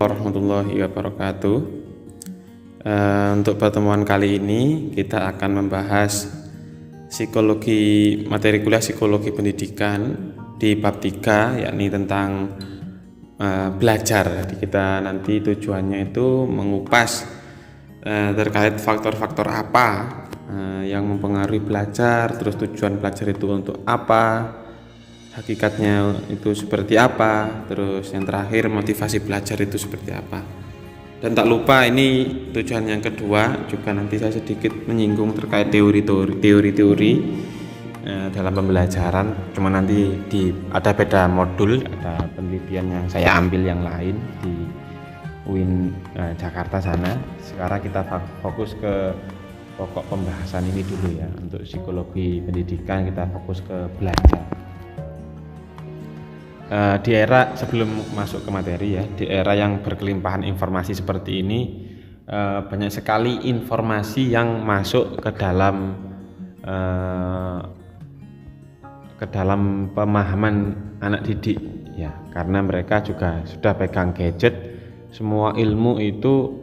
Warahmatullahi wabarakatuh. Untuk pertemuan kali ini kita akan membahas materi kuliah psikologi pendidikan di bab 3, yakni tentang belajar. Jadi kita nanti tujuannya itu mengupas terkait faktor-faktor apa yang mempengaruhi belajar, terus tujuan belajar itu untuk apa, hakikatnya itu seperti apa, terus yang terakhir motivasi belajar itu seperti apa. Dan tak lupa ini tujuan yang kedua juga nanti saya sedikit menyinggung terkait teori-teori dalam pembelajaran. Cuma nanti ada beda modul, ada penelitian yang saya ambil yang lain di UIN Jakarta sana. Sekarang kita fokus ke pokok pembahasan ini dulu ya. Untuk psikologi pendidikan kita fokus ke belajar. Di era sebelum masuk ke materi ya, di era yang berkelimpahan informasi seperti ini, banyak sekali informasi yang masuk ke dalam pemahaman anak didik ya, karena mereka juga sudah pegang gadget, semua ilmu itu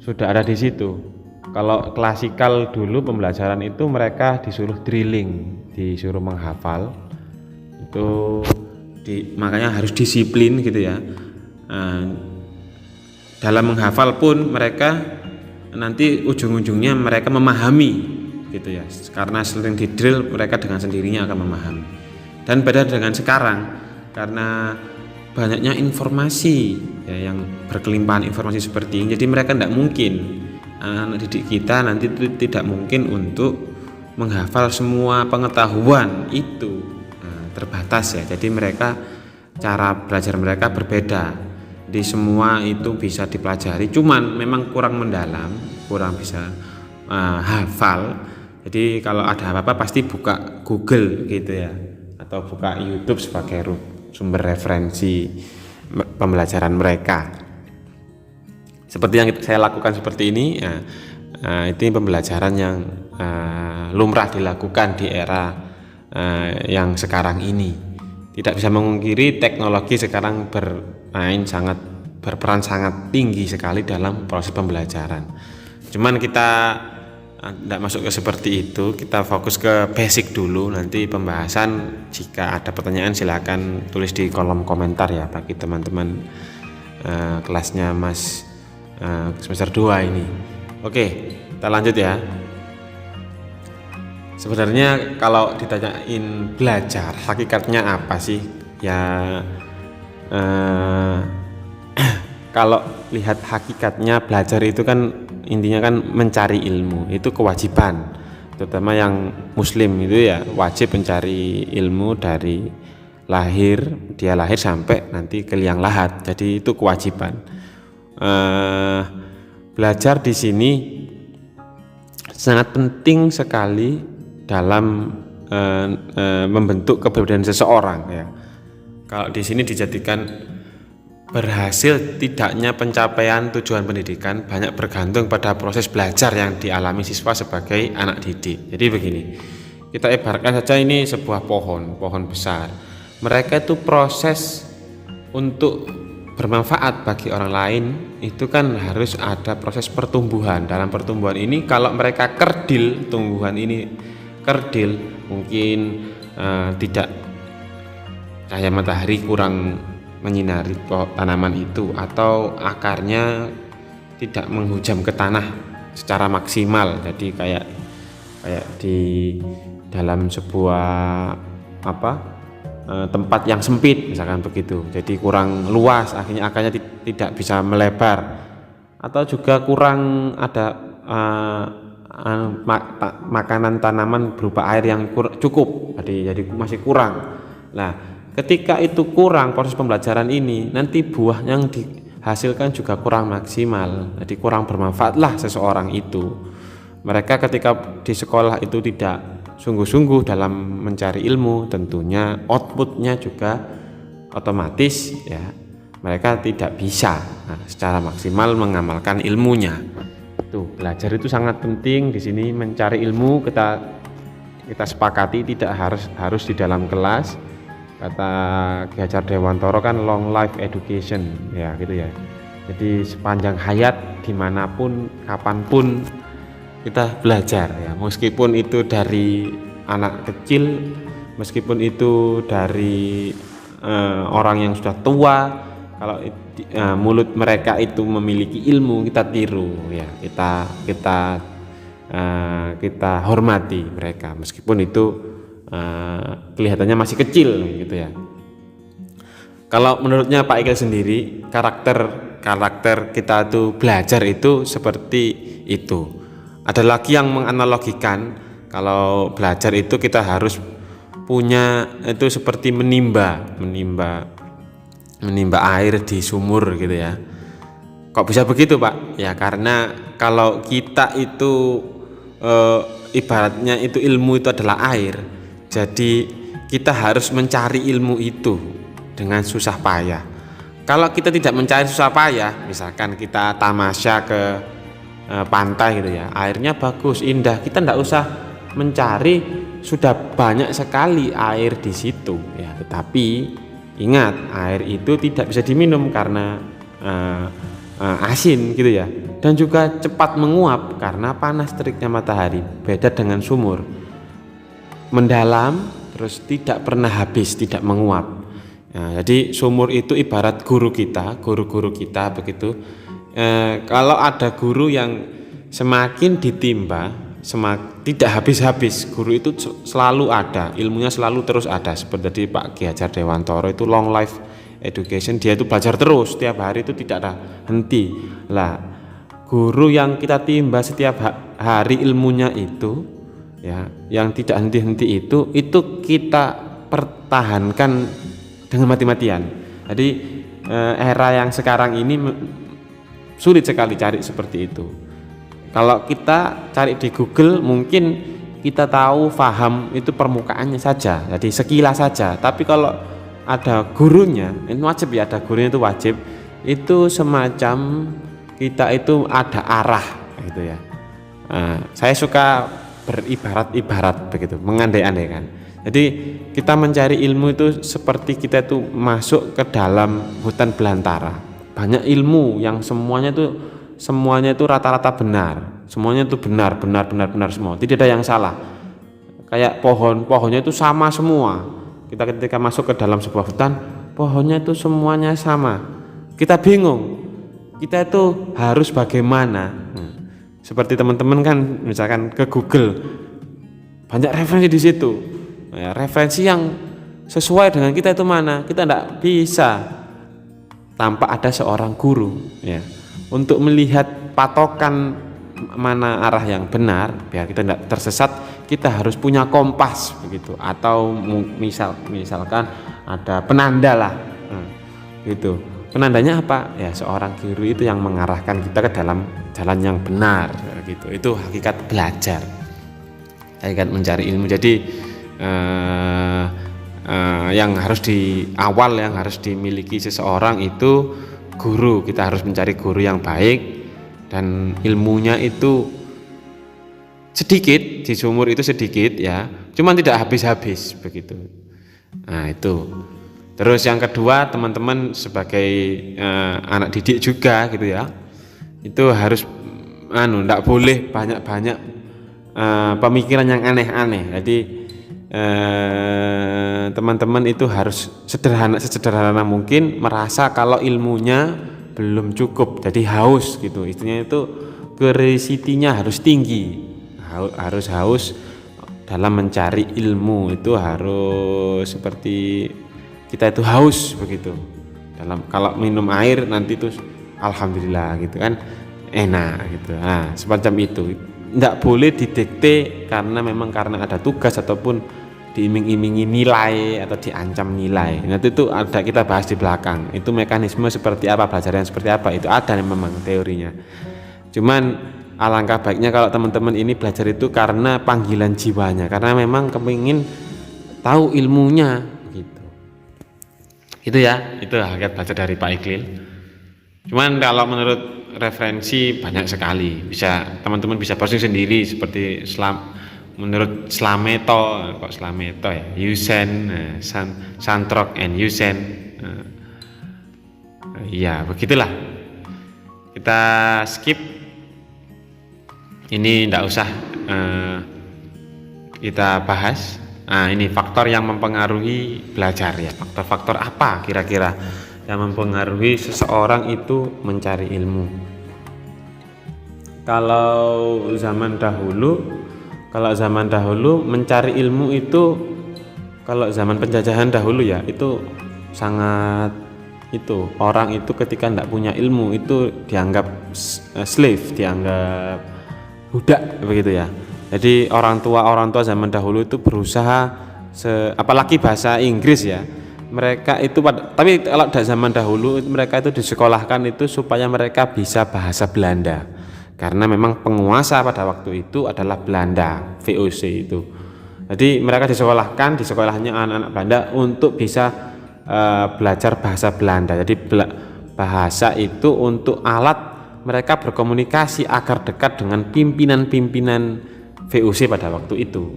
sudah ada di situ. Kalau klasikal dulu pembelajaran itu mereka disuruh drilling, disuruh menghafal itu. Makanya harus disiplin gitu ya. Dalam menghafal pun mereka nanti ujung-ujungnya mereka memahami gitu ya, karena sering didrill mereka dengan sendirinya akan memahami. Dan beda dengan sekarang, karena banyaknya informasi ya, yang berkelimpahan informasi seperti ini, jadi mereka tidak mungkin, anak didik kita nanti tidak mungkin untuk menghafal semua pengetahuan itu. Terbatas ya, jadi mereka cara belajar mereka berbeda. Di semua itu bisa dipelajari, cuman memang kurang mendalam, kurang bisa hafal. Jadi kalau ada apa-apa pasti buka Google gitu ya, atau buka YouTube sebagai sumber referensi pembelajaran mereka. Seperti yang saya lakukan seperti ini ya, itu pembelajaran yang lumrah dilakukan di era yang sekarang ini. Tidak bisa memungkiri teknologi sekarang berperan sangat tinggi sekali dalam proses pembelajaran. Cuman kita tidak masuk ke seperti itu, kita fokus ke basic dulu. Nanti pembahasan jika ada pertanyaan silakan tulis di kolom komentar ya, bagi teman-teman kelasnya Mas semester 2 ini. Oke, kita lanjut ya. Sebenarnya kalau ditanyain belajar, hakikatnya apa sih? Ya kalau lihat hakikatnya belajar itu kan intinya kan mencari ilmu, itu kewajiban. Terutama yang muslim itu ya wajib mencari ilmu dari dia lahir sampai nanti ke liang lahat. Jadi itu kewajiban. Belajar di sini sangat penting sekali dalam membentuk kepribadian seseorang ya. Kalau di sini dijadikan berhasil tidaknya pencapaian tujuan pendidikan banyak bergantung pada proses belajar yang dialami siswa sebagai anak didik. Jadi begini, kita ibaratkan saja ini sebuah pohon besar. Mereka itu proses untuk bermanfaat bagi orang lain itu kan harus ada proses pertumbuhan. Dalam pertumbuhan ini kalau mereka kerdil, tumbuhan ini kerdil, mungkin tidak cahaya matahari kurang menyinari tanaman itu, atau akarnya tidak menghujam ke tanah secara maksimal. Jadi kayak di dalam sebuah tempat yang sempit misalkan begitu, jadi kurang luas, akhirnya akarnya tidak bisa melebar, atau juga kurang ada makanan tanaman berupa air yang cukup, jadi masih kurang. Nah, ketika itu kurang proses pembelajaran ini, nanti buah yang dihasilkan juga kurang maksimal, jadi kurang bermanfaatlah seseorang itu. Mereka ketika di sekolah itu tidak sungguh-sungguh dalam mencari ilmu, tentunya outputnya juga otomatis ya mereka tidak bisa secara maksimal mengamalkan ilmunya. Tuh, belajar itu sangat penting di sini. Mencari ilmu kita sepakati tidak harus di dalam kelas. Kata Ki Hajar Dewantoro kan long life education ya gitu ya. Jadi sepanjang hayat, dimanapun, kapanpun kita belajar ya, meskipun itu dari anak kecil, meskipun itu dari orang yang sudah tua. Kalau mulut mereka itu memiliki ilmu, kita tiru ya, kita hormati mereka meskipun itu kelihatannya masih kecil gitu ya. Kalau menurutnya Pak Iqbal sendiri, karakter kita tuh belajar itu seperti itu. Ada lagi yang menganalogikan kalau belajar itu kita harus punya itu seperti menimba air di sumur gitu ya. Kok bisa begitu Pak? Ya karena kalau kita itu ibaratnya itu ilmu itu adalah air, jadi kita harus mencari ilmu itu dengan susah payah. Kalau kita tidak mencari susah payah, misalkan kita tamasya ke pantai gitu ya, airnya bagus, indah, kita tidak usah mencari, sudah banyak sekali air di situ ya. Tetapi ingat, air itu tidak bisa diminum karena asin gitu ya, dan juga cepat menguap karena panas teriknya matahari. Beda dengan sumur, mendalam terus tidak pernah habis, tidak menguap. Nah, jadi sumur itu ibarat guru kita begitu. Kalau ada guru yang semakin ditimba, tidak habis-habis, guru itu selalu ada, ilmunya selalu terus ada. Seperti Pak Ki Hajar Dewantoro itu long life education, dia itu belajar terus, setiap hari itu tidak ada henti. Lah, guru yang kita timba setiap hari ilmunya itu ya, yang tidak henti-henti itu kita pertahankan dengan mati-matian. Jadi era yang sekarang ini sulit sekali cari seperti itu. Kalau kita cari di Google mungkin kita tahu, paham itu permukaannya saja, jadi sekilas saja. Tapi kalau ada gurunya, ini wajib ya, ada gurunya itu wajib. Itu semacam kita itu ada arah gitu ya. Saya suka beribarat-ibarat begitu, mengandai-andaikan. Jadi kita mencari ilmu itu seperti kita itu masuk ke dalam hutan belantara. Banyak ilmu yang semuanya itu rata-rata benar. Semuanya itu benar semua. Tidak ada yang salah. Kayak pohonnya itu sama semua. Kita ketika masuk ke dalam sebuah hutan, pohonnya itu semuanya sama. Kita bingung. Kita itu harus bagaimana? Seperti teman-teman kan misalkan ke Google, banyak referensi di situ. Ya, referensi yang sesuai dengan kita itu mana? Kita tidak bisa tanpa ada seorang guru ya, untuk melihat patokan mana arah yang benar biar kita tidak tersesat. Kita harus punya kompas begitu, atau misalkan ada penanda lah gitu. Penandanya apa ya? Seorang guru itu yang mengarahkan kita ke dalam jalan yang benar gitu. Itu hakikat belajar, hakikat mencari ilmu. Jadi yang harus yang harus dimiliki seseorang itu guru. Kita harus mencari guru yang baik, dan ilmunya itu sedikit, di sumur itu sedikit ya, cuman tidak habis-habis begitu. Nah itu. Terus yang kedua, teman-teman sebagai anak didik juga gitu ya, itu harus tidak boleh banyak-banyak pemikiran yang aneh-aneh. Jadi teman-teman itu harus sederhana mungkin, merasa kalau ilmunya belum cukup, jadi haus gitu. Istilahnya itu curiosity-nya harus tinggi, harus haus dalam mencari ilmu. Itu harus seperti kita itu haus begitu. Kalau minum air nanti tuh alhamdulillah gitu kan, enak gitu. Nah semacam itu. Tidak boleh didikte karena ada tugas ataupun diiming-imingi nilai atau diancam nilai. Nanti itu ada, kita bahas di belakang. Itu mekanisme seperti apa, pelajaran seperti apa, itu ada memang teorinya. Cuman alangkah baiknya kalau teman-teman ini belajar itu karena panggilan jiwanya, karena memang kepingin tahu ilmunya gitu. Itu ya, itu hakikat belajar dari Pak Iqbal. Cuman kalau menurut referensi banyak sekali, bisa teman-teman bisa browsing sendiri, seperti menurut Slameto ya, Yusen, Santrok and Yusen, ya begitulah. kita skip, ini tidak usah kita bahas. Nah, ini faktor yang mempengaruhi belajar ya. Faktor-faktor apa kira-kira yang mempengaruhi seseorang itu mencari ilmu? Kalau zaman dahulu mencari ilmu itu, kalau zaman penjajahan dahulu ya, itu sangat, itu orang itu ketika tidak punya ilmu itu dianggap slave, dianggap budak begitu ya. Jadi orang tua zaman dahulu itu berusaha apalagi bahasa Inggris ya, mereka itu tapi kalau zaman dahulu mereka itu disekolahkan itu supaya mereka bisa bahasa Belanda, karena memang penguasa pada waktu itu adalah Belanda, VOC itu. Jadi mereka disekolahnya anak-anak Belanda untuk bisa belajar bahasa Belanda. Jadi bahasa itu untuk alat mereka berkomunikasi agar dekat dengan pimpinan-pimpinan VOC pada waktu itu.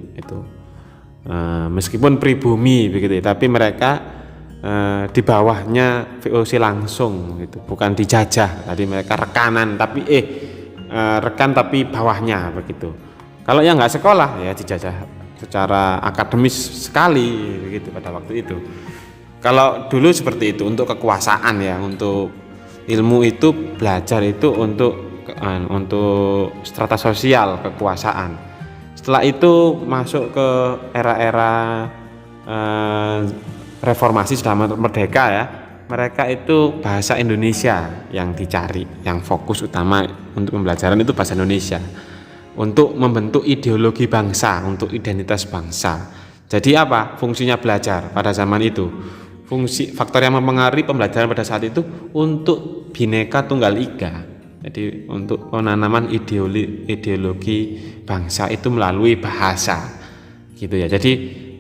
Meskipun pribumi begitu ya, tapi mereka di bawahnya VOC langsung gitu, bukan dijajah. Tadi mereka rekanan tapi rekan tapi bawahnya begitu. Kalau yang nggak sekolah ya dijajah secara akademis sekali begitu pada waktu itu. Kalau dulu seperti itu, untuk kekuasaan ya, untuk ilmu itu, belajar itu untuk strata sosial kekuasaan. Setelah itu masuk ke era-era reformasi, sudah merdeka ya, mereka itu bahasa Indonesia yang dicari, yang fokus utama untuk pembelajaran itu bahasa Indonesia, untuk membentuk ideologi bangsa, untuk identitas bangsa. Jadi apa fungsinya belajar pada zaman itu? Faktor yang mempengaruhi pembelajaran pada saat itu untuk Bhinneka Tunggal Ika. Jadi untuk penanaman ideologi bangsa itu melalui bahasa gitu ya. Jadi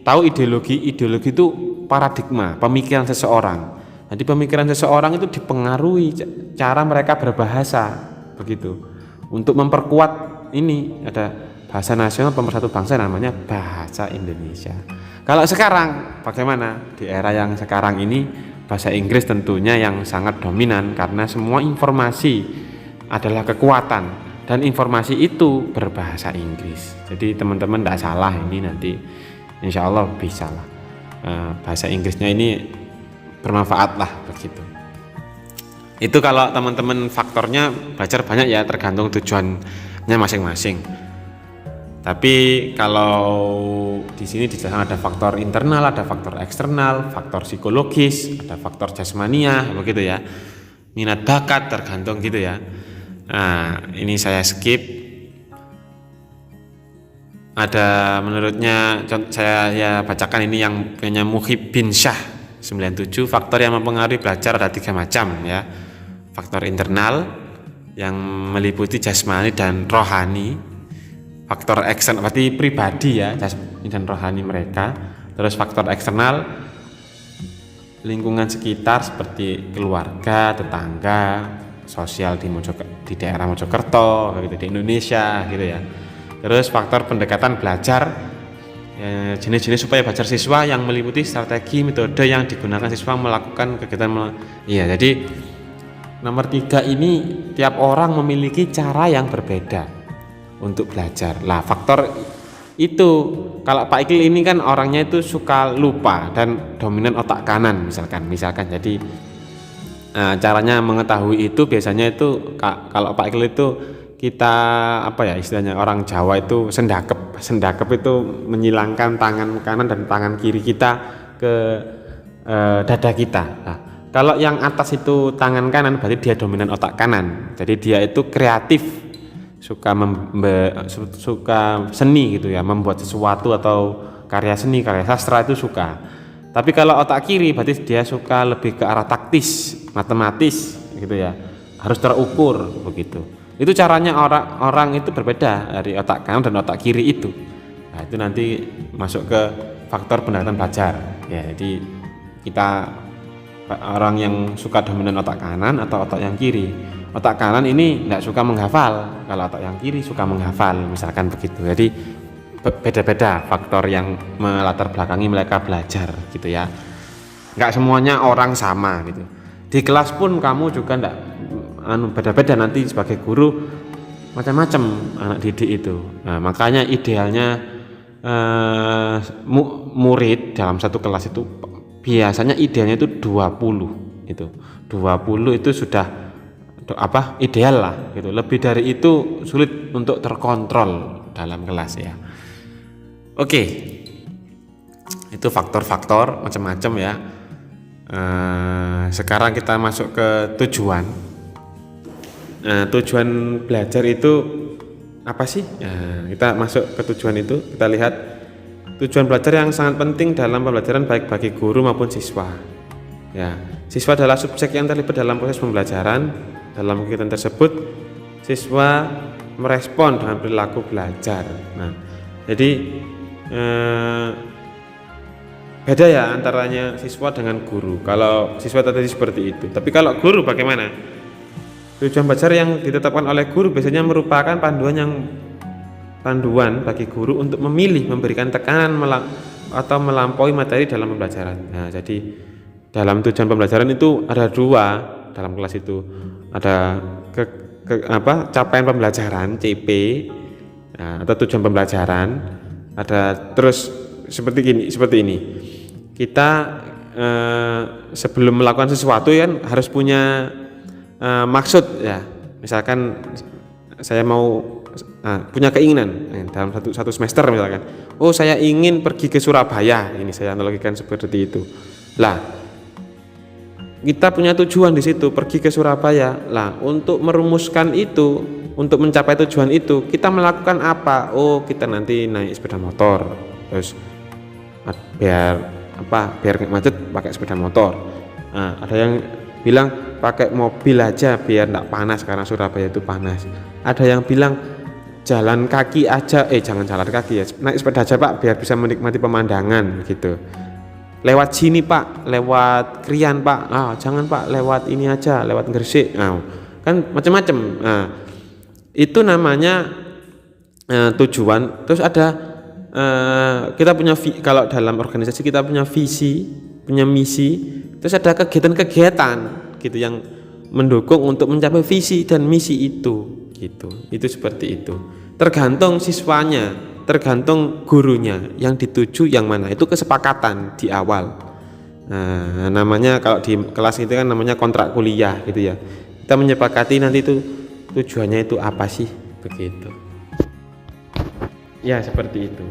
tahu ideologi itu paradigma pemikiran seseorang. Jadi pemikiran seseorang itu dipengaruhi cara mereka berbahasa begitu. Untuk memperkuat ini ada bahasa nasional pemersatu bangsa namanya bahasa Indonesia. Kalau sekarang bagaimana? Di era yang sekarang ini bahasa Inggris tentunya yang sangat dominan, karena semua informasi adalah kekuatan dan informasi itu berbahasa Inggris. Jadi teman-teman tidak salah, ini nanti insya Allah bisa lah, bahasa Inggrisnya ini bermanfaat lah begitu. Itu kalau teman-teman faktornya belajar banyak ya, tergantung tujuannya masing-masing. Tapi kalau di sini dijelaskan ada faktor internal, ada faktor eksternal, faktor psikologis, ada faktor jasmania begitu ya, minat bakat tergantung gitu ya. Nah, ini saya skip. Ada menurutnya, saya bacakan ini yang punya Muhib bin Syah 97. Faktor yang mempengaruhi belajar ada 3 macam ya. Faktor internal yang meliputi jasmani dan rohani. Faktor eksternal berarti pribadi ya, jasmani dan rohani mereka. Terus faktor eksternal lingkungan sekitar seperti keluarga, tetangga, sosial di daerah Mojokerto gitu, di Indonesia gitu ya. Terus faktor pendekatan belajar, jenis-jenis supaya belajar siswa yang meliputi strategi metode yang digunakan siswa melakukan kegiatan jadi nomor 3 ini tiap orang memiliki cara yang berbeda untuk belajar. Lah faktor itu, kalau Pak Ikil ini kan orangnya itu suka lupa dan dominan otak kanan misalkan jadi caranya mengetahui itu biasanya itu, kalau Pak Ikil itu kita istilahnya orang Jawa itu sendakep itu menyilangkan tangan kanan dan tangan kiri kita ke dada kita. Nah, kalau yang atas itu tangan kanan berarti dia dominan otak kanan, jadi dia itu kreatif, suka seni gitu ya, membuat sesuatu atau karya seni, karya sastra itu suka. Tapi kalau otak kiri berarti dia suka lebih ke arah taktis, matematis gitu ya, harus terukur begitu. Itu caranya orang itu berbeda dari otak kanan dan otak kiri itu. Nah, itu nanti masuk ke faktor pendekatan belajar ya. Jadi kita orang yang suka dominan otak kanan atau otak yang kiri. Otak kanan ini tidak suka menghafal, kalau otak yang kiri suka menghafal misalkan begitu. Jadi beda-beda faktor yang melatar belakangi mereka belajar gitu ya. Nggak semuanya orang sama gitu. Di kelas pun kamu juga beda-beda nanti sebagai guru macam-macam anak didik itu. Nah, makanya idealnya murid dalam satu kelas itu biasanya idealnya itu 20 itu. 20 itu sudah ideal lah gitu. Lebih dari itu sulit untuk terkontrol dalam kelas ya. Oke. Itu faktor-faktor macam-macam ya. Sekarang kita masuk ke tujuan. Tujuan belajar itu apa sih? Kita masuk ke tujuan itu, kita lihat tujuan belajar yang sangat penting dalam pembelajaran baik bagi guru maupun siswa. Ya, siswa adalah subjek yang terlibat dalam proses pembelajaran. Dalam kegiatan tersebut, siswa merespon dengan perilaku belajar. Nah, jadi beda ya antaranya siswa dengan guru. Kalau siswa tadi seperti itu, tapi kalau guru bagaimana? Tujuan belajar yang ditetapkan oleh guru biasanya merupakan panduan bagi guru untuk memilih, memberikan tekanan atau melampaui materi dalam pembelajaran. Nah, jadi dalam tujuan pembelajaran itu ada dua dalam kelas itu, ada capaian pembelajaran CP, atau tujuan pembelajaran. Ada terus seperti ini. Kita sebelum melakukan sesuatu kan harus punya maksud ya. Misalkan saya mau punya keinginan dalam satu semester misalkan, saya ingin pergi ke Surabaya, ini saya analogikan seperti itu. Lah, kita punya tujuan di situ, pergi ke Surabaya. Lah, untuk merumuskan itu, untuk mencapai tujuan itu, kita melakukan apa? Kita nanti naik sepeda motor, terus biar nggak macet pakai sepeda motor. Ada yang bilang pakai mobil aja biar nggak panas karena Surabaya itu panas. Ada yang bilang jalan kaki aja, jangan jalan kaki ya, naik sepeda aja Pak biar bisa menikmati pemandangan gitu. Lewat sini Pak, lewat Krian Pak, jangan Pak lewat ini aja, lewat Gresik. Kan macam-macam. Itu namanya tujuan. Terus ada kita punya kalau dalam organisasi kita punya visi, punya misi. Terus ada kegiatan-kegiatan gitu yang mendukung untuk mencapai visi dan misi itu gitu. Itu seperti itu. Tergantung siswanya, tergantung gurunya yang dituju yang mana. Itu kesepakatan di awal. Namanya kalau di kelas itu kan namanya kontrak kuliah gitu ya. Kita menyepakati nanti itu tujuannya itu apa sih, begitu. Ya seperti itu.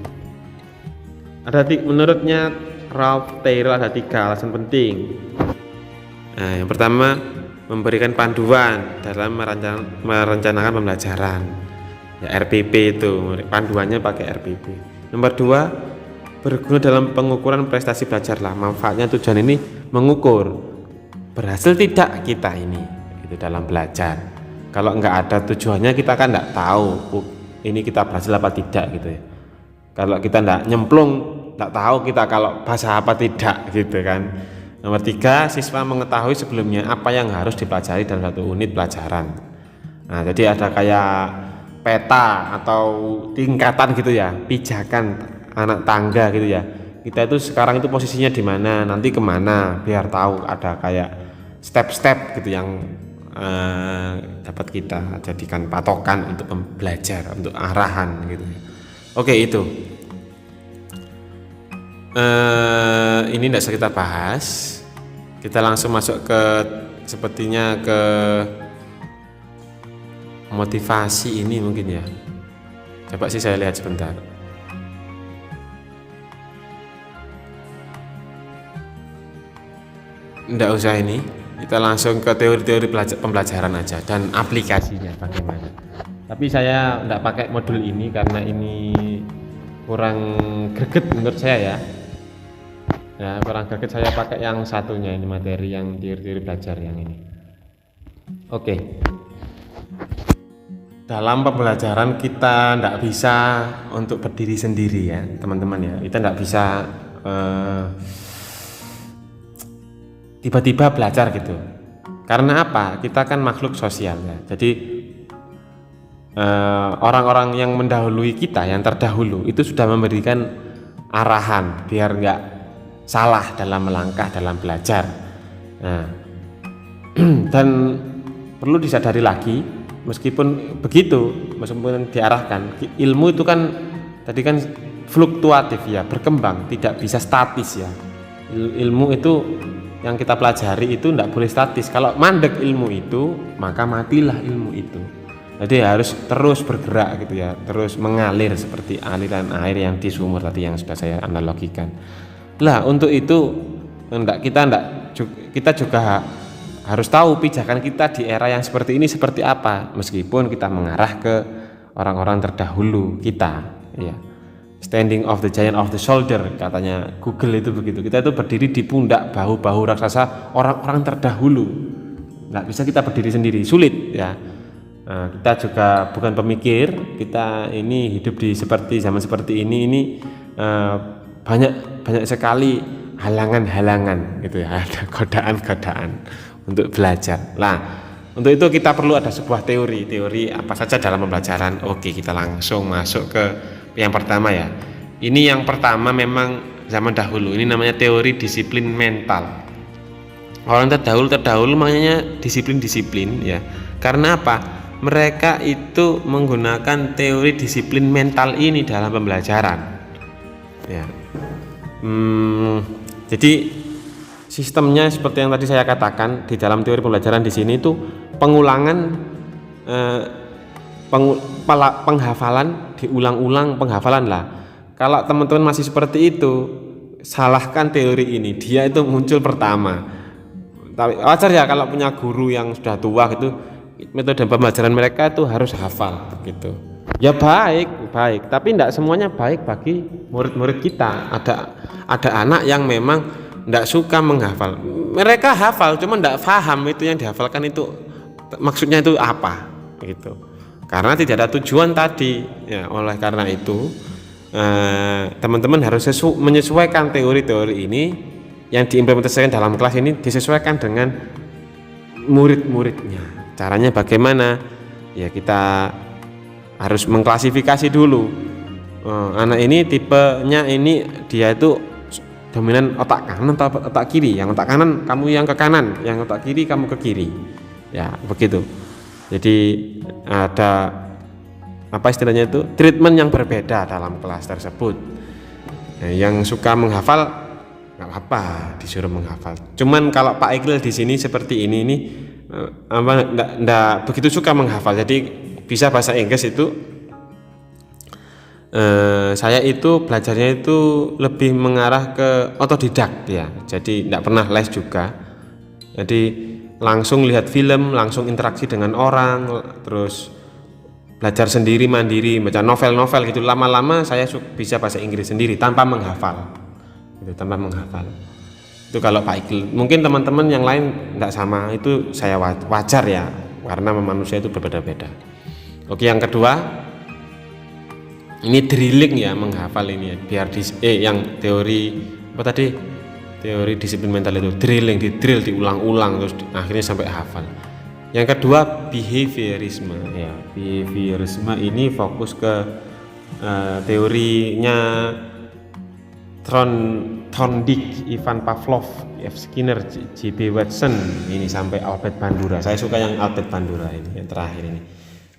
Menurutnya Ralph Taylor ada 3 alasan penting. Yang pertama, memberikan panduan dalam merencanakan pembelajaran. Ya, RPP itu, panduannya pakai RPP. Nomor 2, berguna dalam pengukuran prestasi belajar lah. Manfaatnya tujuan ini mengukur berhasil tidak kita ini itu dalam belajar. Kalau nggak ada tujuannya kita kan nggak tahu ini kita berhasil apa tidak gitu ya. Kalau kita nggak nyemplung, nggak tahu kita kalau bahasa apa tidak gitu kan. Nomor 3, siswa mengetahui sebelumnya apa yang harus dipelajari dalam satu unit pelajaran. Nah, jadi ada kayak peta atau tingkatan gitu ya, pijakan anak tangga gitu ya. Kita itu sekarang itu posisinya di mana, nanti kemana, biar tahu ada kayak step-step gitu yang dapat kita jadikan patokan untuk belajar, untuk arahan gitu. Oke, itu ini tidak usah kita bahas. Kita langsung masuk ke sepertinya ke motivasi ini mungkin ya. Coba sih saya lihat sebentar. Tidak usah ini. Kita langsung ke teori-teori pembelajaran aja dan aplikasinya bagaimana. Tapi saya tidak pakai modul ini karena ini kurang greget menurut saya ya. Kurang greget, saya pakai yang satunya ini, materi yang teori-teori belajar yang ini. Oke. Dalam pembelajaran kita tidak bisa untuk berdiri sendiri ya teman-teman ya. Kita tidak bisa tiba-tiba belajar gitu. Karena apa? Kita kan makhluk sosial ya. Jadi orang-orang yang mendahului kita, yang terdahulu itu sudah memberikan arahan biar nggak salah dalam melangkah dalam belajar. Nah, dan perlu disadari lagi, meskipun begitu, meskipun diarahkan, ilmu itu kan tadi kan fluktuatif ya, berkembang, tidak bisa statis ya. Ilmu itu yang kita pelajari itu tidak boleh statis. Kalau mandek ilmu itu, maka matilah ilmu itu. Jadi harus terus bergerak gitu ya, terus mengalir seperti aliran air yang di sumur tadi yang sudah saya analogikan. Lah untuk itu kita juga harus tahu pijakan kita di era yang seperti ini seperti apa, meskipun kita mengarah ke orang-orang terdahulu kita ya. Standing of the giant of the shoulder, katanya Google itu begitu. Kita itu berdiri di pundak bahu-bahu raksasa orang-orang terdahulu. Nggak bisa kita berdiri sendiri, sulit ya. Nah, kita juga bukan pemikir, kita ini hidup di zaman seperti ini banyak sekali halangan-halangan gitu ya, ada godaan-godaan untuk belajar. Nah, untuk itu kita perlu ada sebuah teori apa saja dalam pembelajaran. Oke, kita langsung masuk ke yang pertama ya. Ini yang pertama memang zaman dahulu. Ini namanya teori disiplin mental. Orang terdahulu makanya disiplin ya. Karena apa? Mereka itu menggunakan teori disiplin mental ini dalam pembelajaran. Ya. Jadi sistemnya seperti yang tadi saya katakan di dalam teori pembelajaran di sini itu penghafalan diulang-ulang, penghafalan lah. Kalau teman-teman masih seperti itu, salahkan teori ini. Dia itu muncul pertama. Tapi wajar ya kalau punya guru yang sudah tua gitu, metode pembelajaran mereka itu harus hafal gitu. Ya baik, tapi tidak semuanya baik bagi murid-murid kita. Ada anak yang memang tidak suka menghafal. Mereka hafal, cuma tidak paham itu yang dihafalkan itu maksudnya itu apa gitu. Karena tidak ada tujuan tadi ya. Oleh karena itu teman-teman harus menyesuaikan teori-teori ini yang diimplementasikan dalam kelas ini, disesuaikan dengan murid-muridnya. Caranya bagaimana? Ya kita harus mengklasifikasi dulu. Anak ini tipenya ini dia itu dominan otak kanan atau otak kiri. Yang otak kanan kamu yang ke kanan, yang otak kiri kamu ke kiri. Ya begitu. Jadi ada apa istilahnya itu, treatment yang berbeda dalam kelas tersebut. Nah, yang suka menghafal nggak apa disuruh menghafal. Cuman kalau Pak Iqbal di sini seperti ini enggak begitu suka menghafal. Jadi bisa bahasa Inggris itu saya itu belajarnya itu lebih mengarah ke otodidak ya. Jadi enggak pernah les juga. Jadi langsung lihat film, langsung interaksi dengan orang, terus belajar sendiri mandiri, baca novel-novel gitu. Lama-lama saya bisa bahasa Inggris sendiri tanpa menghafal. Gitu, tanpa menghafal. Itu kalau Pak Iqbal. Mungkin teman-teman yang lain enggak sama, itu saya wajar ya, karena manusia itu berbeda-beda. Oke, yang kedua, ini drilling ya, menghafal ini biar yang teori apa tadi? Teori disiplin mental itu didrill diulang-ulang terus akhirnya sampai hafal. Yang kedua, behaviorisme ya. Behaviorisme ini fokus ke teorinya Thorndike, Ivan Pavlov, F. Skinner, J.B. Watson ini sampai Albert Bandura. Saya suka yang Albert Bandura ini yang terakhir ini.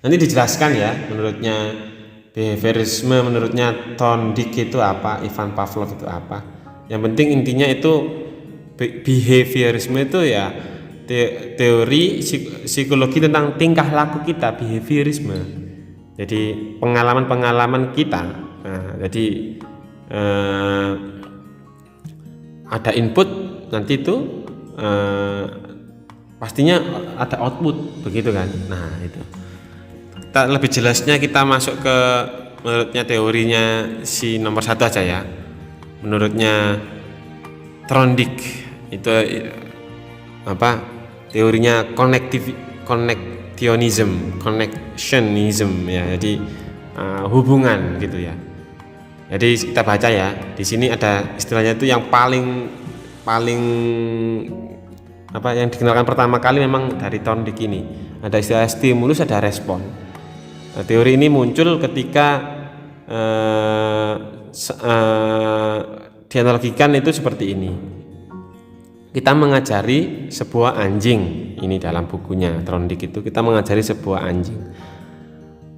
Nanti dijelaskan ya menurutnya behaviorisme, menurutnya Thorndike itu apa, Ivan Pavlov itu apa. Yang penting intinya itu behaviorisme itu ya teori psikologi tentang tingkah laku kita, behaviorisme. Jadi pengalaman-pengalaman kita. Nah, jadi ada input, nanti itu pastinya ada output, begitu kan. Nah itu. Kita lebih jelasnya kita masuk ke menurutnya teorinya si nomor 1 aja ya. Menurutnya Thorndike itu apa? Teorinya connectionism ya. Jadi hubungan gitu ya. Jadi kita baca ya. Di sini ada istilahnya itu yang paling apa yang dikenalkan pertama kali memang dari Thorndike ini. Ada istilah stimulus, ada respon. Nah, teori ini muncul ketika dianalogikan itu seperti ini. kita mengajari sebuah anjing, ini dalam bukunya Trondijk itu kita mengajari sebuah anjing,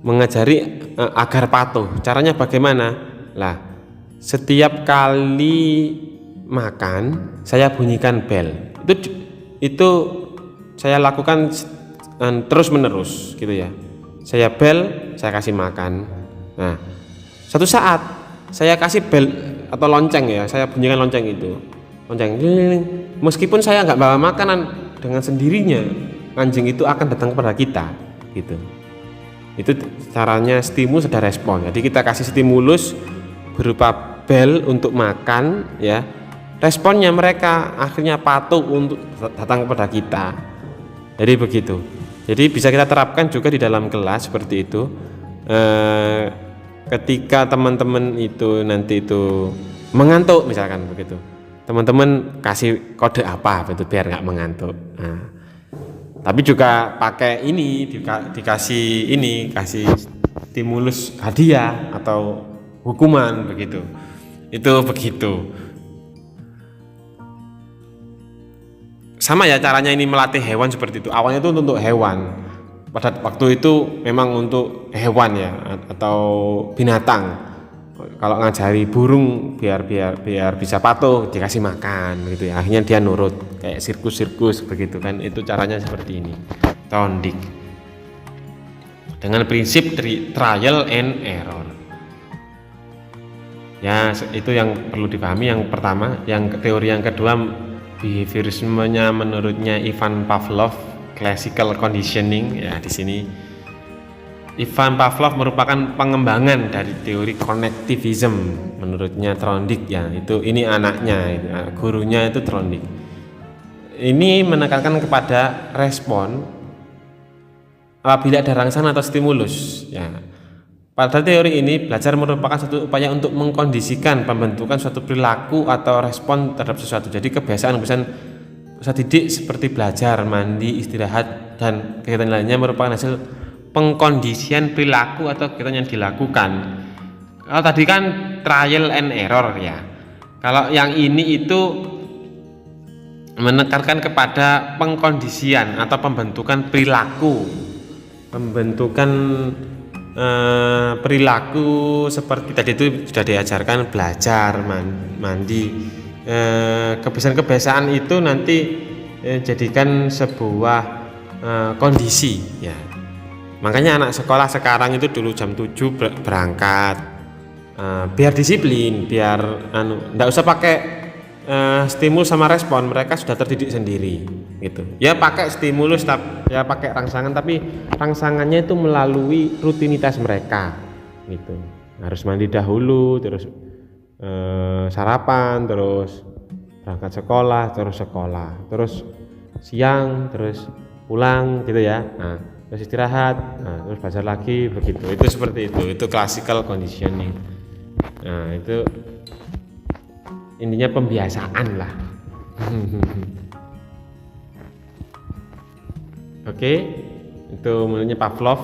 mengajari agar patuh. Caranya bagaimana? Lah, setiap kali makan saya bunyikan bel. Itu saya lakukan terus menerus gitu ya. Saya bel, saya kasih makan. Nah, satu saat saya kasih bel atau lonceng ya, saya bunyikan lonceng itu, lonceng. Meskipun saya nggak bawa makanan, dengan sendirinya anjing itu akan datang kepada kita gitu. Itu caranya stimulus ada respon. Jadi kita kasih stimulus berupa bel untuk makan ya, responnya mereka akhirnya patuh untuk datang kepada kita. Jadi begitu. Jadi bisa kita terapkan juga di dalam kelas seperti itu. Ketika teman-teman itu nanti itu mengantuk misalkan begitu, teman-teman kasih kode apa itu biar nggak mengantuk. Nah, tapi juga pakai ini kasih stimulus hadiah atau hukuman begitu. Itu begitu. Sama ya caranya ini melatih hewan seperti itu. Awalnya itu untuk hewan. Pada waktu itu memang untuk hewan ya atau binatang. Kalau ngajari burung biar bisa patuh dikasih makan begitu ya. Akhirnya dia nurut kayak sirkus begitu kan. Itu caranya seperti ini. Trondijk. Dengan prinsip trial and error. Ya, itu yang perlu dipahami yang pertama. Yang teori yang kedua, behaviorismenya menurutnya Ivan Pavlov, classical conditioning ya. Di sini Ivan Pavlov merupakan pengembangan dari teori connectivism menurutnya Trondijk ya. Ini anaknya, gurunya itu Trondijk. Ini menekankan kepada respon apabila ada rangsangan atau stimulus ya. Pada teori ini, belajar merupakan satu upaya untuk mengkondisikan pembentukan suatu perilaku atau respon terhadap sesuatu. Jadi kebiasaan usaha didik seperti belajar, mandi, istirahat, dan kegiatan lainnya merupakan hasil pengkondisian perilaku atau kegiatan yang dilakukan. Kalau tadi kan trial and error ya. Kalau yang ini itu menekankan kepada pengkondisian atau pembentukan perilaku. Perilaku seperti tadi itu sudah diajarkan belajar, mandi. Kebiasaan-kebiasaan itu nanti jadikan sebuah kondisi ya. Makanya anak sekolah sekarang itu dulu jam 7 berangkat, biar disiplin, biar enggak usah pakai stimulus sama respon, mereka sudah terdidik sendiri gitu. Ya pakai stimulus ya pakai rangsangan, tapi rangsangannya itu melalui rutinitas mereka gitu. Harus mandi dahulu, terus sarapan, terus berangkat sekolah, terus siang, terus pulang gitu ya. Nah, terus istirahat, terus belajar lagi begitu. Itu seperti itu classical conditioning. Nah, itu intinya pembiasaan lah. Oke, itu menurutnya Pavlov,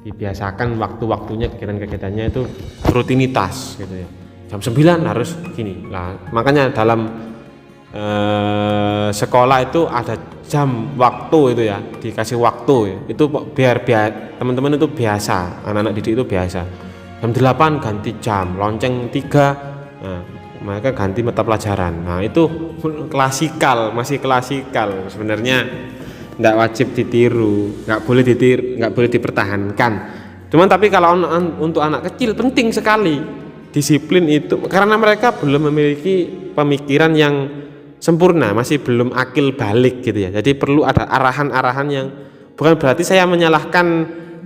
dibiasakan waktu-waktunya, kegiatan-kegiatannya itu rutinitas gitu ya. Jam 9 harus gini lah. Makanya dalam sekolah itu ada jam waktu itu ya, dikasih waktu ya. Itu biar teman-teman itu biasa, anak-anak didik itu biasa. Jam 8 ganti jam, lonceng 3. Nah, mereka ganti mata pelajaran. Nah, itu masih klasikal. Sebenarnya tidak wajib ditiru, nggak boleh dipertahankan. Cuman tapi kalau untuk anak kecil penting sekali disiplin itu, karena mereka belum memiliki pemikiran yang sempurna, masih belum akil balik gitu ya. Jadi perlu ada arahan-arahan yang, bukan berarti saya menyalahkan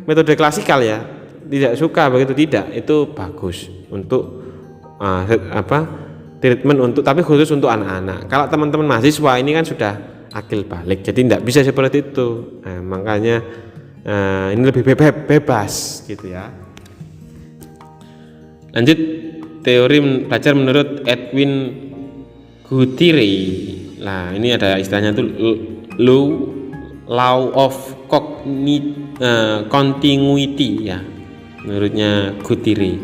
metode klasikal ya, tidak suka begitu, tidak. Itu bagus untuk treatment untuk, tapi khusus untuk anak-anak. Kalau teman-teman mahasiswa ini kan sudah akil balik, jadi tidak bisa seperti itu. Nah, makanya ini lebih bebas gitu ya. Lanjut, teori belajar menurut Edwin Guthrie. Nah, ini ada istilahnya tuh law of continuity ya, menurutnya Guthrie.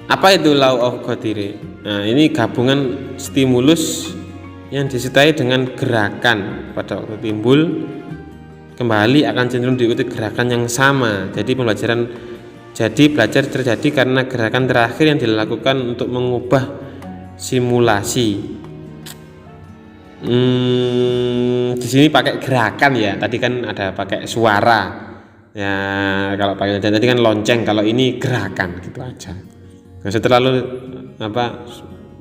Apa itu law of Guthrie? Nah, ini gabungan stimulus yang disertai dengan gerakan pada waktu timbul kembali akan cenderung diikuti gerakan yang sama. Jadi belajar terjadi karena gerakan terakhir yang dilakukan untuk mengubah simulasi. Di sini pakai gerakan ya. Tadi kan ada pakai suara. Ya, kalau pakai tadi kan lonceng, kalau ini gerakan gitu aja. Nggak usah terlalu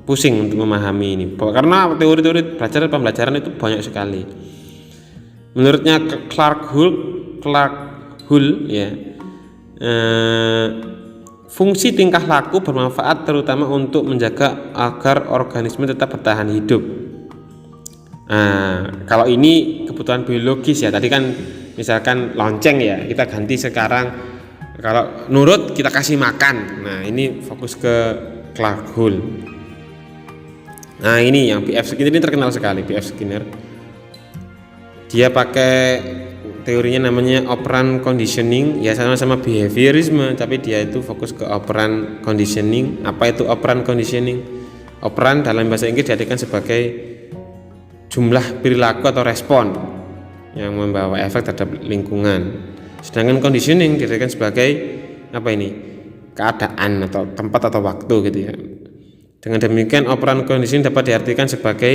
pusing untuk memahami ini. Karena teori-teori pembelajaran itu banyak sekali. Menurutnya Clark Hull ya, fungsi tingkah laku bermanfaat terutama untuk menjaga agar organisme tetap bertahan hidup. Kalau ini kebutuhan biologis ya, tadi kan misalkan lonceng ya, kita ganti sekarang kalau nurut kita kasih makan. Nah ini fokus ke Clark Hull. Nah ini yang B.F. Skinner ini terkenal sekali. B.F. Skinner dia pakai teorinya namanya operant conditioning, ya sama-sama behaviorisme, tapi dia itu fokus ke operant conditioning. Apa itu operant conditioning? Operant dalam bahasa Inggris diartikan sebagai jumlah perilaku atau respon yang membawa efek terhadap lingkungan. Sedangkan conditioning diartikan sebagai keadaan atau tempat atau waktu gitu ya. Dengan demikian operant conditioning dapat diartikan sebagai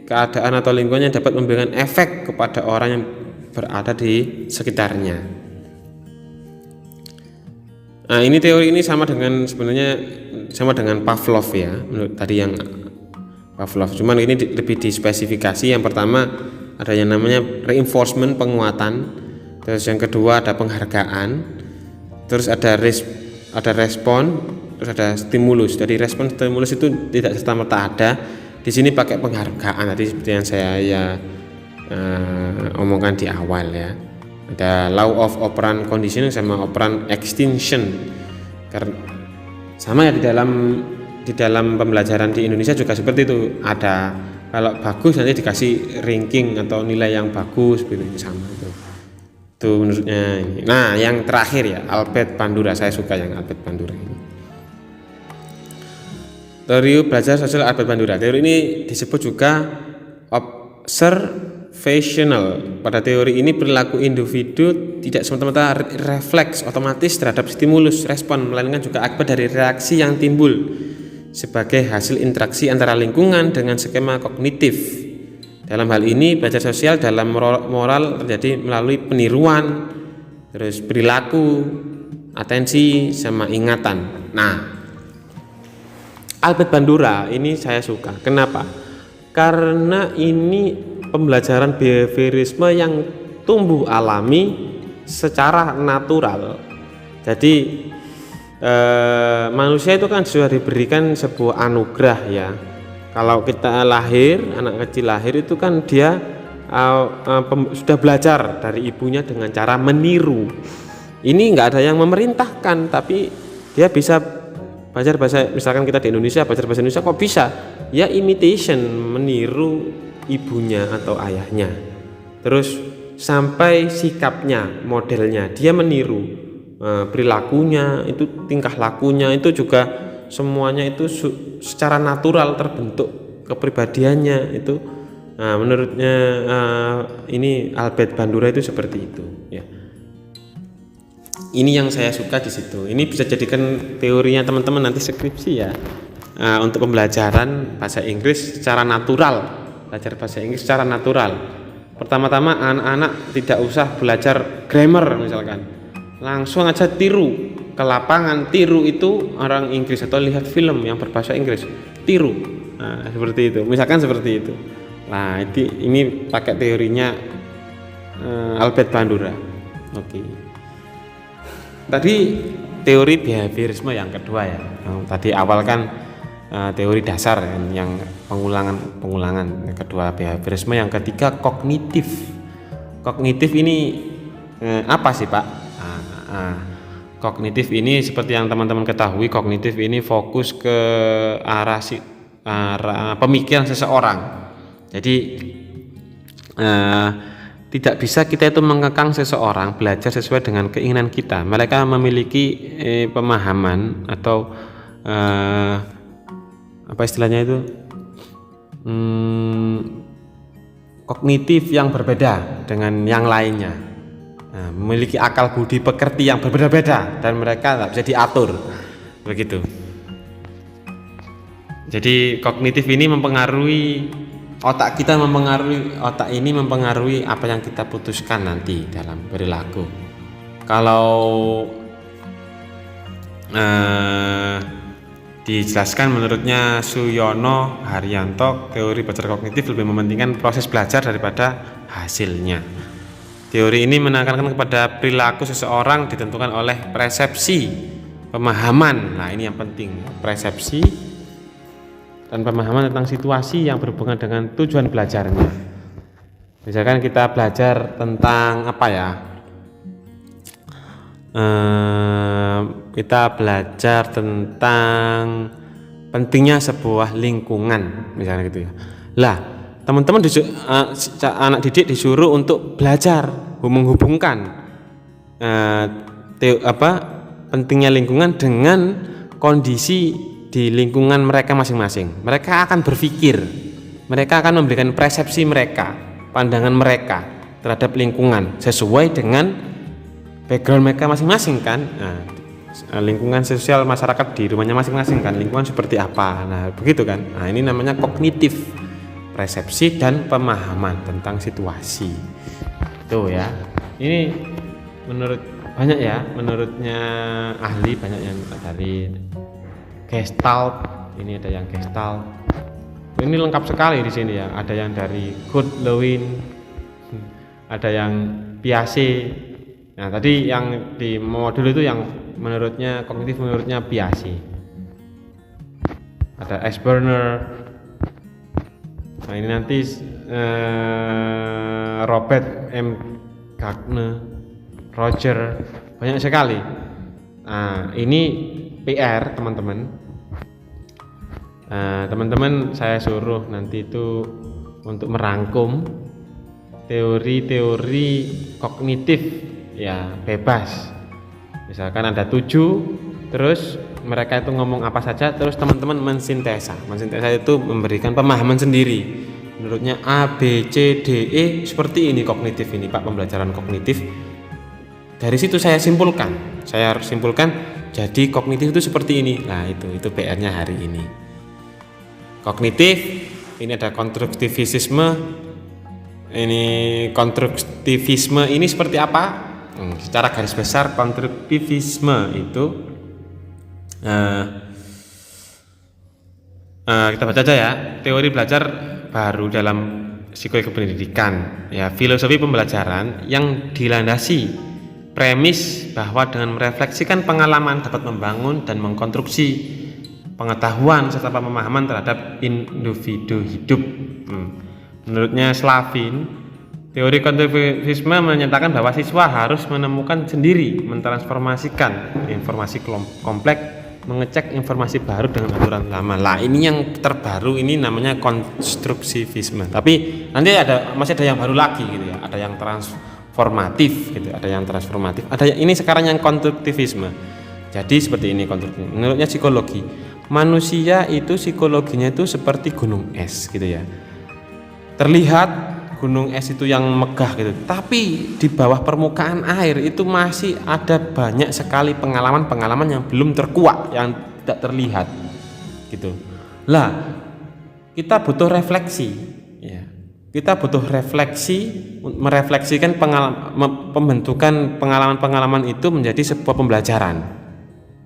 keadaan atau lingkungan yang dapat memberikan efek kepada orang yang berada di sekitarnya. Nah, ini teori ini sebenarnya sama dengan Pavlov ya, menurut tadi yang Pavlov. Cuman ini lebih dispesifikasi. Yang pertama ada yang namanya reinforcement, penguatan. Terus yang kedua ada penghargaan. Terus ada respon, terus ada stimulus. Jadi respon stimulus itu tidak serta-merta ada. Di sini pakai penghargaan tadi seperti yang saya omongkan di awal ya. Ada law of operant conditioning sama operant extinction. Karena sama ya di dalam pembelajaran di Indonesia juga seperti itu. Ada kalau bagus nanti dikasih ranking atau nilai yang bagus seperti itu, sama itu. Itu menurutnya ini. Nah, yang terakhir ya Albert Bandura. Saya suka yang Albert Bandura ini. Teori belajar sosial Albert Bandura. Teori ini disebut juga observational. Pada teori ini perilaku individu tidak semata-mata refleks otomatis terhadap stimulus respon, melainkan juga akibat dari reaksi yang timbul sebagai hasil interaksi antara lingkungan dengan skema kognitif. Dalam hal ini belajar sosial dalam moral terjadi melalui peniruan, terus perilaku, atensi, sama ingatan. Nah, Albert Bandura ini saya suka. Kenapa? Karena ini pembelajaran behaviorisme yang tumbuh alami secara natural. Jadi manusia itu kan sudah diberikan sebuah anugerah ya. Kalau kita lahir, anak kecil lahir itu kan dia sudah belajar dari ibunya dengan cara meniru. Ini nggak ada yang memerintahkan, tapi dia bisa belajar bahasa, misalkan kita di Indonesia belajar bahasa Indonesia kok bisa? Ya imitation, meniru ibunya atau ayahnya. Terus sampai sikapnya, modelnya, dia meniru perilakunya, itu tingkah lakunya itu juga semuanya itu secara natural terbentuk kepribadiannya itu. Nah, menurutnya ini Albert Bandura itu seperti itu ya. Ini yang saya suka di situ. Ini bisa jadikan teorinya teman-teman nanti skripsi ya. Untuk pembelajaran bahasa Inggris secara natural, belajar bahasa Inggris secara natural. Pertama-tama anak-anak tidak usah belajar grammar misalkan, langsung aja tiru ke lapangan, tiru itu orang Inggris atau lihat film yang berbahasa Inggris, tiru. Nah, seperti itu. Misalkan seperti itu. Nah, ini pakai teorinya Albert Bandura. Oke. Tadi teori behaviorisme yang kedua ya. Tadi awal kan teori dasar yang pengulangan. Yang kedua behaviorisme, yang ketiga kognitif. Kognitif ini apa sih Pak? Kognitif ini seperti yang teman-teman ketahui, kognitif ini fokus ke arah pemikiran seseorang. Jadi tidak bisa kita itu mengekang seseorang belajar sesuai dengan keinginan kita. Mereka memiliki pemahaman atau apa istilahnya itu, kognitif yang berbeda dengan yang lainnya. Nah, memiliki akal budi pekerti yang berbeda-beda dan mereka tidak bisa diatur, begitu. Jadi kognitif ini mempengaruhi otak kita, otak ini mempengaruhi apa yang kita putuskan nanti dalam perilaku. Kalau dijelaskan menurutnya Suyono Haryanto, teori belajar kognitif lebih mementingkan proses belajar daripada hasilnya. Teori ini menekankan kepada perilaku seseorang ditentukan oleh persepsi, pemahaman. Nah, ini yang penting, persepsi dan pemahaman tentang situasi yang berhubungan dengan tujuan belajarnya. Misalkan kita belajar tentang apa ya? Kita belajar tentang pentingnya sebuah lingkungan, misalnya gitu ya. Lah, teman-teman anak didik disuruh untuk belajar menghubungkan pentingnya lingkungan dengan kondisi di lingkungan mereka masing-masing. Mereka akan berpikir, mereka akan memberikan persepsi mereka, pandangan mereka terhadap lingkungan sesuai dengan background mereka masing-masing kan. Nah, lingkungan sosial masyarakat di rumahnya masing-masing kan, lingkungan seperti apa. Nah, begitu kan. Nah, ini namanya kognitif, persepsi dan pemahaman tentang situasi. Tuh ya. Ini menurut banyak ya, menurutnya ahli banyak yang dari Gestalt. Ini ada yang Gestalt. Ini lengkap sekali di sini ya. Ada yang dari Kurt Lewin, ada yang Piaget. Nah, tadi yang di modul itu yang menurutnya kognitif, menurutnya Piaget. Ada Asperner. Nah, ini nanti Robert M. Gardner, Roger, banyak sekali. Nah, ini PR teman-teman. Teman-teman saya suruh nanti itu untuk merangkum teori-teori kognitif ya, bebas. Misalkan ada 7, terus mereka itu ngomong apa saja, terus teman-teman mensintesa itu memberikan pemahaman sendiri. Menurutnya A, B, C, D, E seperti ini kognitif ini Pak, pembelajaran kognitif. Dari situ saya simpulkan jadi kognitif itu seperti ini. Nah, itu PR-nya hari ini. Kognitif, ini ada konstruktivisme. Ini konstruktivisme ini seperti apa? Secara garis besar konstruktivisme itu kita baca aja ya, teori belajar baru dalam psikologi pendidikan ya, filosofi pembelajaran yang dilandasi premis bahwa dengan merefleksikan pengalaman dapat membangun dan mengkonstruksi pengetahuan serta pemahaman terhadap individu hidup. Menurutnya Slavin, teori konstruktivisme menyatakan bahwa siswa harus menemukan sendiri, mentransformasikan informasi kompleks, mengecek informasi baru dengan aturan lama. Lah, ini yang terbaru, ini namanya konstruktivisme. Tapi nanti masih ada yang baru lagi gitu ya. Ada yang transformatif gitu, ada yang ini sekarang yang konstruktivisme. Jadi seperti ini konstruktivisme. Menurutnya psikologi, manusia itu psikologinya itu seperti gunung es gitu ya. Terlihat gunung es itu yang megah gitu, tapi di bawah permukaan air itu masih ada banyak sekali pengalaman-pengalaman yang belum terkuak, yang tidak terlihat gitu. Lah, kita butuh refleksi ya. Kita butuh refleksi, merefleksikan pembentukan pengalaman-pengalaman itu menjadi sebuah pembelajaran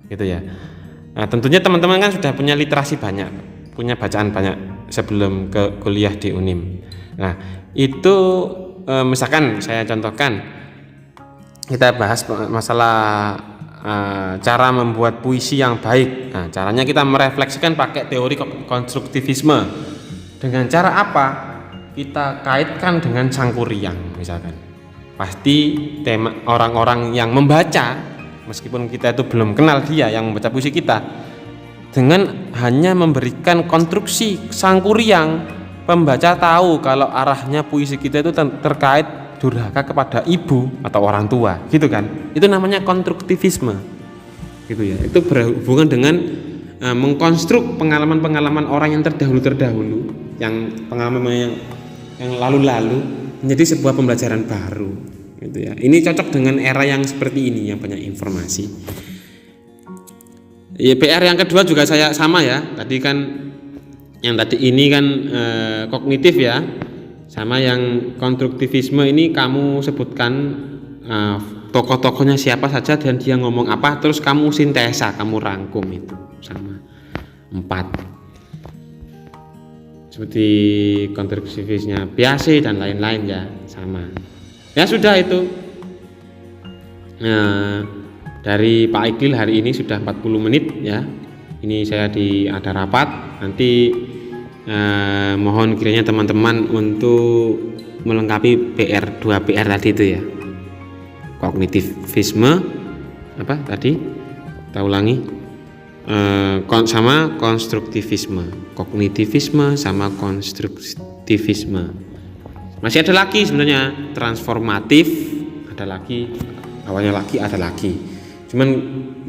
gitu ya. Nah, tentunya teman-teman kan sudah punya literasi banyak, punya bacaan banyak sebelum ke kuliah di UNIM. Nah, itu misalkan saya contohkan, kita bahas masalah cara membuat puisi yang baik. Nah, caranya kita merefleksikan pakai teori konstruktivisme. Dengan cara apa? Kita kaitkan dengan Sangkuriang misalkan. Pasti tema orang-orang yang membaca, meskipun kita itu belum kenal dia yang membaca puisi kita, dengan hanya memberikan konstruksi Sangkuriang, pembaca tahu kalau arahnya puisi kita itu terkait durhaka kepada ibu atau orang tua, gitu kan? Itu namanya konstruktivisme, gitu ya. Itu berhubungan dengan mengkonstruk pengalaman-pengalaman orang yang terdahulu yang pengalaman yang lalu-lalu menjadi sebuah pembelajaran baru gitu ya. Ini cocok dengan era yang seperti ini yang banyak informasi. Ya, PR yang kedua juga saya sama ya. Tadi kan yang tadi ini kan kognitif ya. Sama yang konstruktivisme ini kamu sebutkan tokoh-tokohnya siapa saja dan dia ngomong apa, terus kamu sintesa, kamu rangkum itu sama 4. Seperti konstruktivisnya Piaget dan lain-lain ya, sama. Ya sudah itu. Dari Pak Iqlil hari ini sudah 40 menit ya. Ini saya ada rapat. Nanti mohon kiranya teman-teman untuk melengkapi 2 PR tadi itu ya. Kognitivisme apa tadi? Kita ulangi. Sama konstruktivisme. Kognitivisme sama konstruktivisme. Masih ada lagi sebenarnya transformatif, ada lagi, awalnya lagi ada lagi. Cuman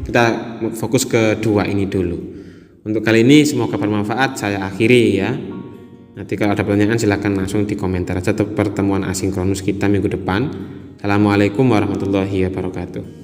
kita fokus ke 2 ini dulu. Untuk kali ini semoga bermanfaat, saya akhiri ya. Nanti kalau ada pertanyaan silakan langsung di komentar aja. Pertemuan asinkronus kita minggu depan. Assalamualaikum warahmatullahi wabarakatuh.